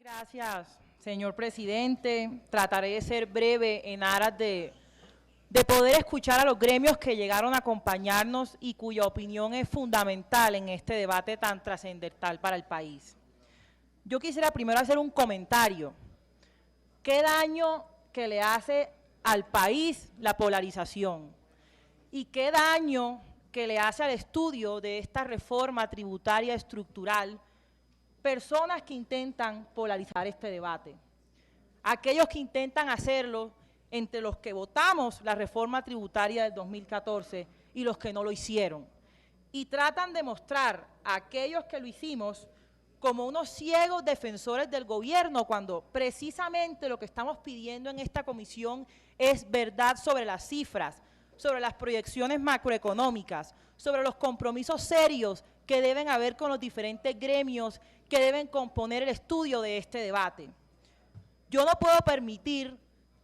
Gracias, señor presidente. Trataré de ser breve en aras de poder escuchar a los gremios que llegaron a acompañarnos y cuya opinión es fundamental en este debate tan trascendental para el país. Yo quisiera primero hacer un comentario. ¿Qué daño que le hace al país la polarización? ¿Y qué daño que le hace al estudio de esta reforma tributaria estructural personas que intentan polarizar este debate? Aquellos que intentan hacerlo entre los que votamos la reforma tributaria del 2014 y los que no lo hicieron. Y tratan de mostrar a aquellos que lo hicimos como unos ciegos defensores del gobierno, cuando precisamente lo que estamos pidiendo en esta comisión es verdad sobre las cifras, sobre las proyecciones macroeconómicas, sobre los compromisos serios que deben haber con los diferentes gremios que deben componer el estudio de este debate. Yo no puedo permitir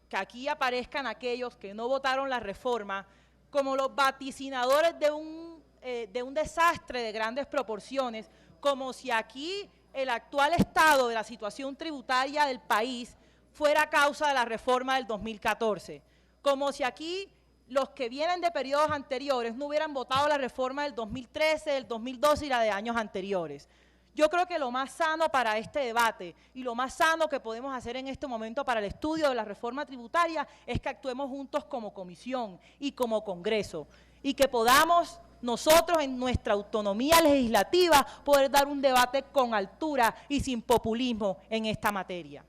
que aquí aparezcan aquellos que no votaron la reforma como los vaticinadores de un desastre de grandes proporciones, como si aquí el actual estado de la situación tributaria del país fuera causa de la reforma del 2014, como si aquí los que vienen de periodos anteriores no hubieran votado la reforma del 2013, del 2012 y la de años anteriores. Yo creo que lo más sano para este debate y lo más sano que podemos hacer en este momento para el estudio de la reforma tributaria es que actuemos juntos como comisión y como Congreso y que podamos nosotros en nuestra autonomía legislativa poder dar un debate con altura y sin populismo en esta materia.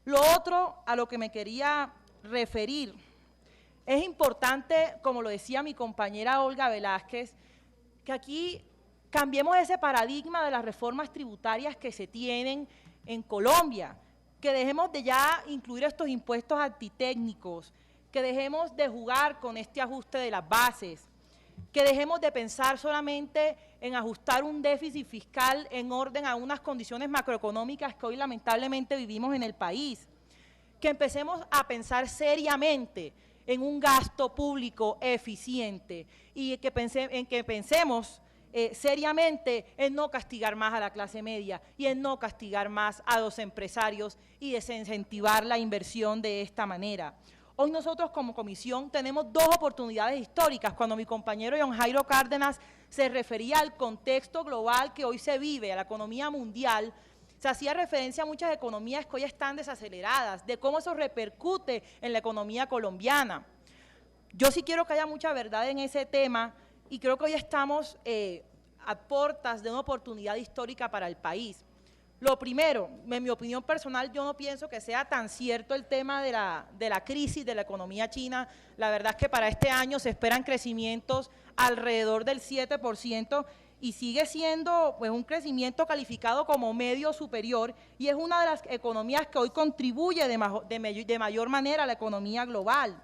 Lo otro a lo que me quería referir, es importante, como lo decía mi compañera Olga Velázquez, que aquí cambiemos ese paradigma de las reformas tributarias que se tienen en Colombia, que dejemos de ya incluir estos impuestos antitécnicos, que dejemos de jugar con este ajuste de las bases, que dejemos de pensar solamente en ajustar un déficit fiscal en orden a unas condiciones macroeconómicas que hoy lamentablemente vivimos en el país, que empecemos a pensar seriamente en un gasto público eficiente y que pensemos seriamente en no castigar más a la clase media y en no castigar más a los empresarios y desincentivar la inversión de esta manera. Hoy nosotros como comisión tenemos dos oportunidades históricas. Cuando mi compañero John Jairo Cárdenas se refería al contexto global que hoy se vive, a la economía mundial, se hacía referencia a muchas economías que hoy están desaceleradas, de cómo eso repercute en la economía colombiana. Yo sí quiero que haya mucha verdad en ese tema y creo que hoy estamos a puertas de una oportunidad histórica para el país. Lo primero, en mi opinión personal, yo no pienso que sea tan cierto el tema de la crisis de la economía china. La verdad es que para este año se esperan crecimientos alrededor del 7%, y sigue siendo pues un crecimiento calificado como medio superior y es una de las economías que hoy contribuye de mayor manera a la economía global.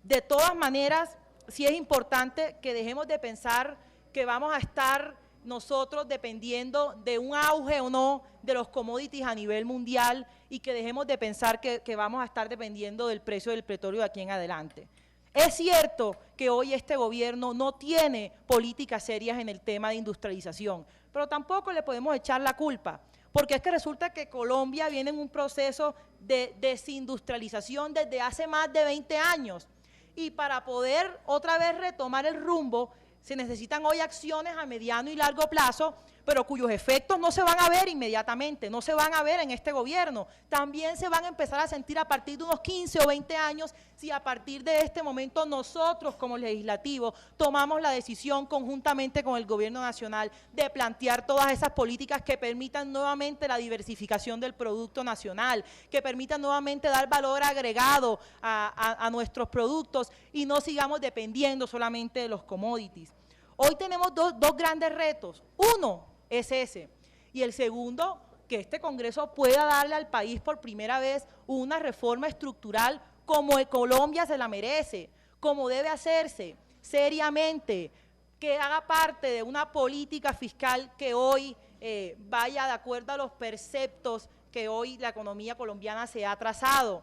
De todas maneras, sí es importante que dejemos de pensar que vamos a estar nosotros dependiendo de un auge o no de los commodities a nivel mundial y que dejemos de pensar que vamos a estar dependiendo del precio del petróleo de aquí en adelante. Es cierto que hoy este gobierno no tiene políticas serias en el tema de industrialización, pero tampoco le podemos echar la culpa, porque es que resulta que Colombia viene en un proceso de desindustrialización desde hace más de 20 años, y para poder otra vez retomar el rumbo se necesitan hoy acciones a mediano y largo plazo, pero cuyos efectos no se van a ver inmediatamente, no se van a ver en este gobierno. También se van a empezar a sentir a partir de unos 15 o 20 años, si a partir de este momento nosotros como legislativo tomamos la decisión conjuntamente con el gobierno nacional de plantear todas esas políticas que permitan nuevamente la diversificación del producto nacional, que permitan nuevamente dar valor agregado a nuestros productos y no sigamos dependiendo solamente de los commodities. Hoy tenemos dos grandes retos. Uno es ese. Y el segundo, que este Congreso pueda darle al país por primera vez una reforma estructural como Colombia se la merece, como debe hacerse, seriamente, que haga parte de una política fiscal que hoy vaya de acuerdo a los preceptos que hoy la economía colombiana se ha trazado.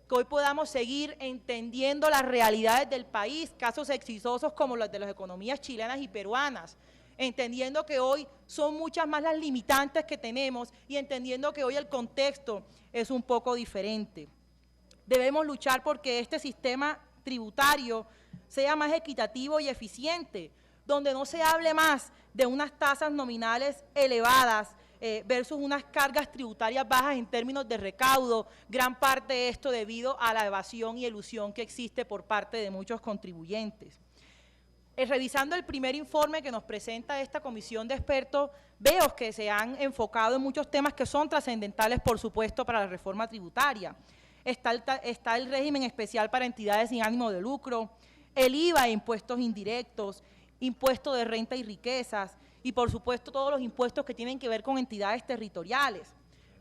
Que hoy podamos seguir entendiendo las realidades del país, casos exitosos como los de las economías chilenas y peruanas, entendiendo que hoy son muchas más las limitantes que tenemos y entendiendo que hoy el contexto es un poco diferente. Debemos luchar porque este sistema tributario sea más equitativo y eficiente, donde no se hable más de unas tasas nominales elevadas versus unas cargas tributarias bajas en términos de recaudo, gran parte de esto debido a la evasión y elusión que existe por parte de muchos contribuyentes. Revisando el primer informe que nos presenta esta comisión de expertos, veo que se han enfocado en muchos temas que son trascendentales, por supuesto, para la reforma tributaria. Está el régimen especial para entidades sin ánimo de lucro, el IVA e impuestos indirectos, impuesto de renta y riquezas, y por supuesto todos los impuestos que tienen que ver con entidades territoriales.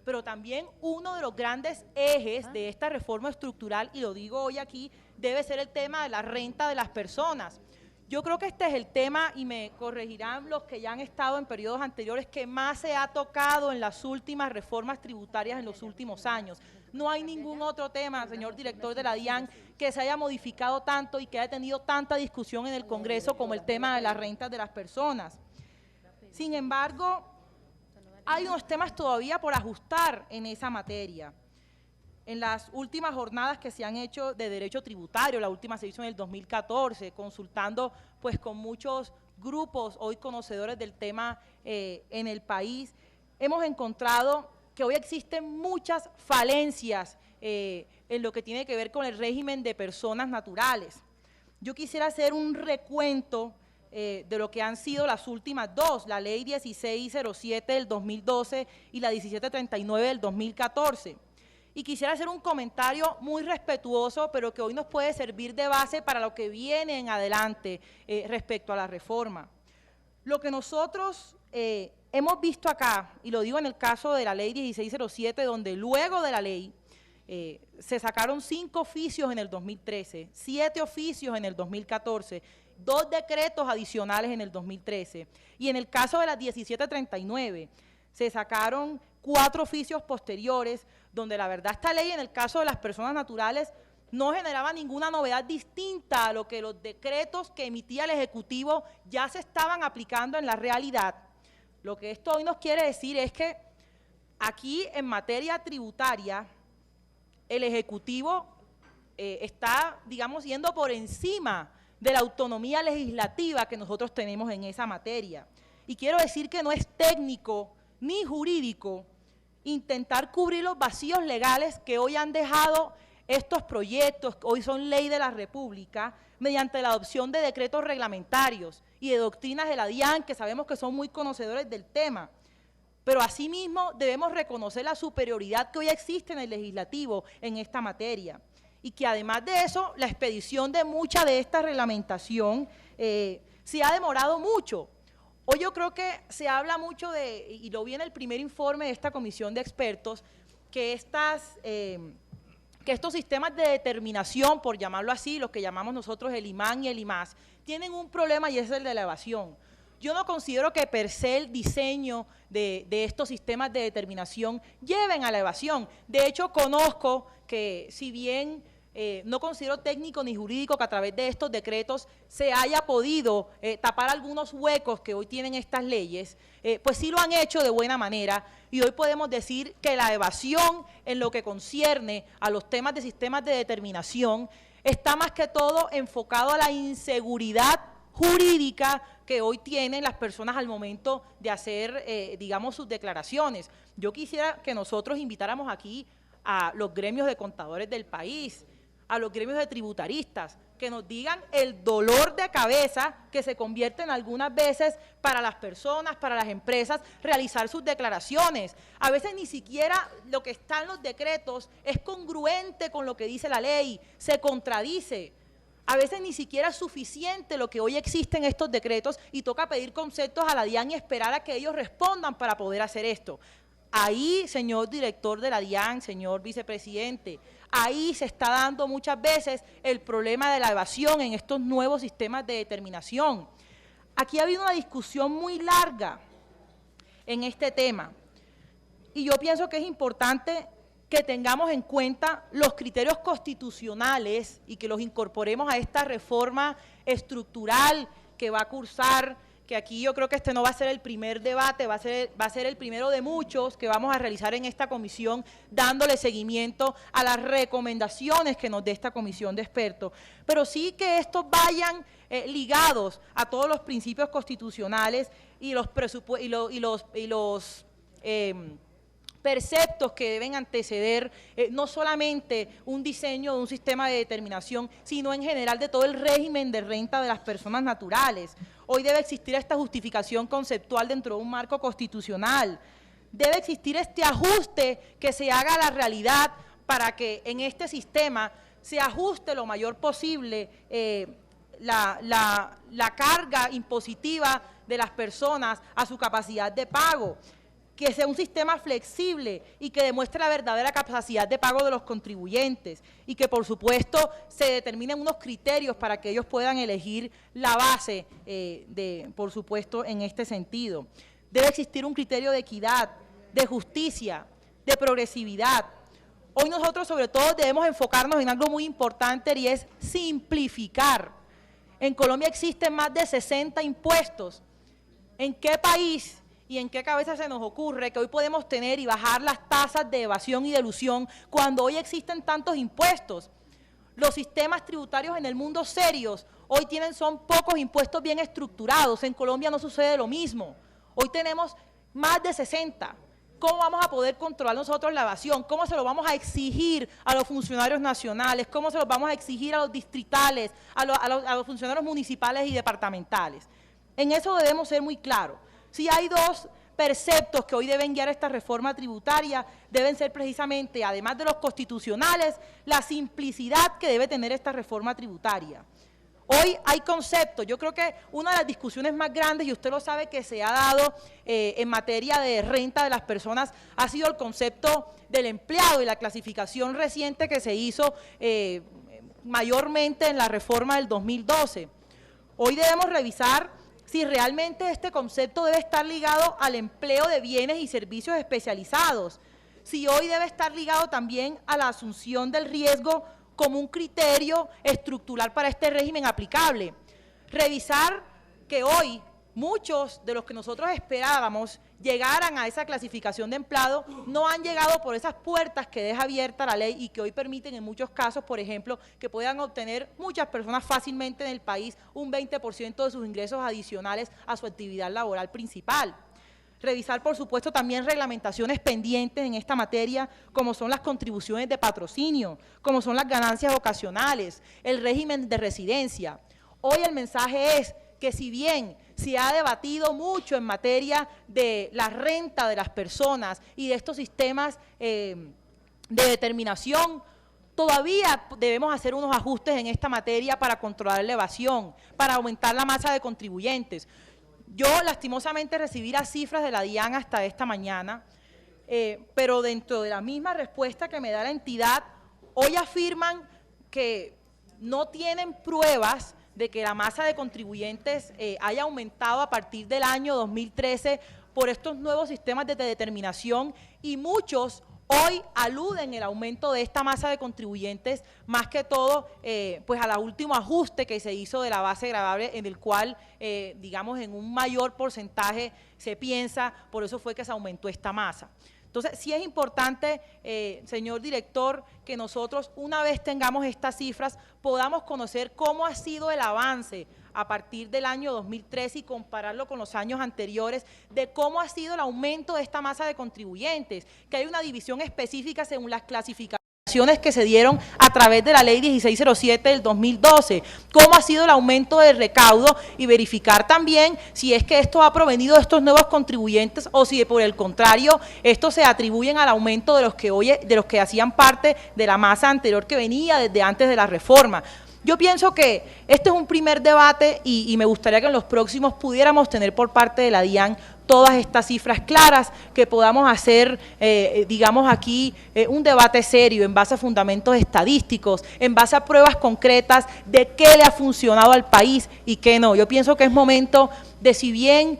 Pero también uno de los grandes ejes de esta reforma estructural, y lo digo hoy aquí, debe ser el tema de la renta de las personas. Yo creo que este es el tema, y me corregirán los que ya han estado en periodos anteriores, que más se ha tocado en las últimas reformas tributarias en los últimos años. No hay ningún otro tema, señor director de la DIAN, que se haya modificado tanto y que haya tenido tanta discusión en el Congreso como el tema de las rentas de las personas. Sin embargo, hay unos temas todavía por ajustar en esa materia. En las últimas jornadas que se han hecho de derecho tributario, la última se hizo en el 2014, consultando pues con muchos grupos hoy conocedores del tema en el país, hemos encontrado que hoy existen muchas falencias en lo que tiene que ver con el régimen de personas naturales. Yo quisiera hacer un recuento de lo que han sido las últimas dos, la ley 1607 del 2012 y la 1739 del 2014. Y quisiera hacer un comentario muy respetuoso, pero que hoy nos puede servir de base para lo que viene en adelante respecto a la reforma. Lo que nosotros hemos visto acá, y lo digo en el caso de la ley 1607, donde luego de la ley se sacaron 5 oficios en el 2013, 7 oficios en el 2014, 2 decretos adicionales en el 2013, y en el caso de la 1739 se sacaron 4 oficios posteriores, donde la verdad esta ley en el caso de las personas naturales no generaba ninguna novedad distinta a lo que los decretos que emitía el Ejecutivo ya se estaban aplicando en la realidad. Lo que esto hoy nos quiere decir es que aquí en materia tributaria el Ejecutivo está, digamos, yendo por encima de la autonomía legislativa que nosotros tenemos en esa materia. Y quiero decir que no es técnico ni jurídico intentar cubrir los vacíos legales que hoy han dejado estos proyectos, que hoy son ley de la República, mediante la adopción de decretos reglamentarios y de doctrinas de la DIAN, que sabemos que son muy conocedores del tema. Pero asimismo debemos reconocer la superioridad que hoy existe en el legislativo en esta materia. Y que además de eso, la expedición de mucha de esta reglamentación se ha demorado mucho. Hoy yo creo que se habla mucho de, y lo vi en el primer informe de esta comisión de expertos, que estos sistemas de determinación, por llamarlo así, los que llamamos nosotros el IMAN y el IMAS, tienen un problema y es el de la evasión. Yo no considero que per se el diseño de estos sistemas de determinación lleven a la evasión. De hecho, conozco que si bien no considero técnico ni jurídico que a través de estos decretos se haya podido tapar algunos huecos que hoy tienen estas leyes, pues sí lo han hecho de buena manera y hoy podemos decir que la evasión en lo que concierne a los temas de sistemas de determinación está más que todo enfocado a la inseguridad jurídica que hoy tienen las personas al momento de hacer, digamos, sus declaraciones. Yo quisiera que nosotros invitáramos aquí a los gremios de contadores del país, a los gremios de tributaristas, que nos digan el dolor de cabeza que se convierte en algunas veces para las personas, para las empresas, realizar sus declaraciones. A veces ni siquiera lo que está en los decretos es congruente con lo que dice la ley, se contradice. A veces ni siquiera es suficiente lo que hoy existe en estos decretos y toca pedir conceptos a la DIAN y esperar a que ellos respondan para poder hacer esto. Ahí, señor director de la DIAN, señor vicepresidente, ahí se está dando muchas veces el problema de la evasión en estos nuevos sistemas de determinación. Aquí ha habido una discusión muy larga en este tema y yo pienso que es importante que tengamos en cuenta los criterios constitucionales y que los incorporemos a esta reforma estructural que va a cursar, que aquí yo creo que este no va a ser el primer debate, va a ser el primero de muchos que vamos a realizar en esta comisión, dándole seguimiento a las recomendaciones que nos dé esta comisión de expertos, pero sí que estos vayan ligados a todos los principios constitucionales y los preceptos que deben anteceder no solamente un diseño de un sistema de determinación, sino en general de todo el régimen de renta de las personas naturales. Hoy debe existir esta justificación conceptual dentro de un marco constitucional. Debe existir este ajuste que se haga a la realidad para que en este sistema se ajuste lo mayor posible la carga impositiva de las personas a su capacidad de pago, que sea un sistema flexible y que demuestre la verdadera capacidad de pago de los contribuyentes y que, por supuesto, se determinen unos criterios para que ellos puedan elegir la base, por supuesto, en este sentido. Debe existir un criterio de equidad, de justicia, de progresividad. Hoy nosotros, sobre todo, debemos enfocarnos en algo muy importante y es simplificar. En Colombia existen más de 60 impuestos. ¿En qué país y en qué cabeza se nos ocurre que hoy podemos tener y bajar las tasas de evasión y de elusión cuando hoy existen tantos impuestos? Los sistemas tributarios en el mundo serios hoy son pocos impuestos bien estructurados. En Colombia no sucede lo mismo. Hoy tenemos más de 60. ¿Cómo vamos a poder controlar nosotros la evasión? ¿Cómo se lo vamos a exigir a los funcionarios nacionales? ¿Cómo se lo vamos a exigir a los distritales, a los funcionarios municipales y departamentales? En eso debemos ser muy claros. Si hay dos preceptos que hoy deben guiar esta reforma tributaria, deben ser precisamente, además de los constitucionales, la simplicidad que debe tener esta reforma tributaria. Hoy hay conceptos, yo creo que una de las discusiones más grandes, y usted lo sabe, que se ha dado en materia de renta de las personas, ha sido el concepto del empleado y la clasificación reciente que se hizo mayormente en la reforma del 2012. Hoy debemos revisar si realmente este concepto debe estar ligado al empleo de bienes y servicios especializados, si hoy debe estar ligado también a la asunción del riesgo como un criterio estructural para este régimen aplicable. Revisar que hoy muchos de los que nosotros esperábamos llegaran a esa clasificación de empleado no han llegado por esas puertas que deja abierta la ley y que hoy permiten en muchos casos, por ejemplo, que puedan obtener muchas personas fácilmente en el país un 20% de sus ingresos adicionales a su actividad laboral principal. Revisar, por supuesto, también reglamentaciones pendientes en esta materia, como son las contribuciones de patrocinio, como son las ganancias ocasionales, el régimen de residencia. Hoy el mensaje es que si bien se ha debatido mucho en materia de la renta de las personas y de estos sistemas de determinación, todavía debemos hacer unos ajustes en esta materia para controlar la evasión, para aumentar la masa de contribuyentes. Yo lastimosamente recibí las cifras de la DIAN hasta esta mañana, pero dentro de la misma respuesta que me da la entidad, hoy afirman que no tienen pruebas de que la masa de contribuyentes haya aumentado a partir del año 2013 por estos nuevos sistemas de determinación, y muchos hoy aluden el aumento de esta masa de contribuyentes, más que todo, pues al último ajuste que se hizo de la base gravable, en el cual, digamos, en un mayor porcentaje se piensa, por eso fue que se aumentó esta masa. Entonces, sí es importante, señor director, que nosotros, una vez tengamos estas cifras, podamos conocer cómo ha sido el avance a partir del año 2013 y compararlo con los años anteriores, de cómo ha sido el aumento de esta masa de contribuyentes, que hay una división específica según las clasificaciones que se dieron a través de la ley 1607 del 2012, cómo ha sido el aumento del recaudo, y verificar también si es que esto ha provenido de estos nuevos contribuyentes o si por el contrario estos se atribuyen al aumento de los que hacían parte de la masa anterior que venía desde antes de la reforma. Yo pienso que este es un primer debate y me gustaría que en los próximos pudiéramos tener por parte de la DIAN todas estas cifras claras, que podamos hacer, digamos aquí, un debate serio en base a fundamentos estadísticos, en base a pruebas concretas de qué le ha funcionado al país y qué no. Yo pienso que es momento de si bien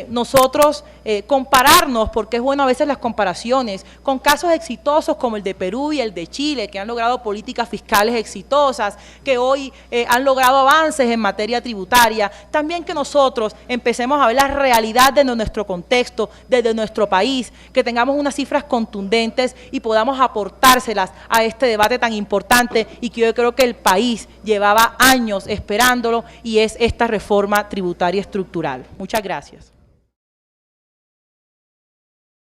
nosotros compararnos, porque es bueno a veces las comparaciones, con casos exitosos como el de Perú y el de Chile, que han logrado políticas fiscales exitosas, que hoy han logrado avances en materia tributaria, también que nosotros empecemos a ver la realidad de nuestro contexto, desde nuestro país, que tengamos unas cifras contundentes y podamos aportárselas a este debate tan importante y que yo creo que el país llevaba años esperándolo, y es esta reforma tributaria estructural. Muchas gracias.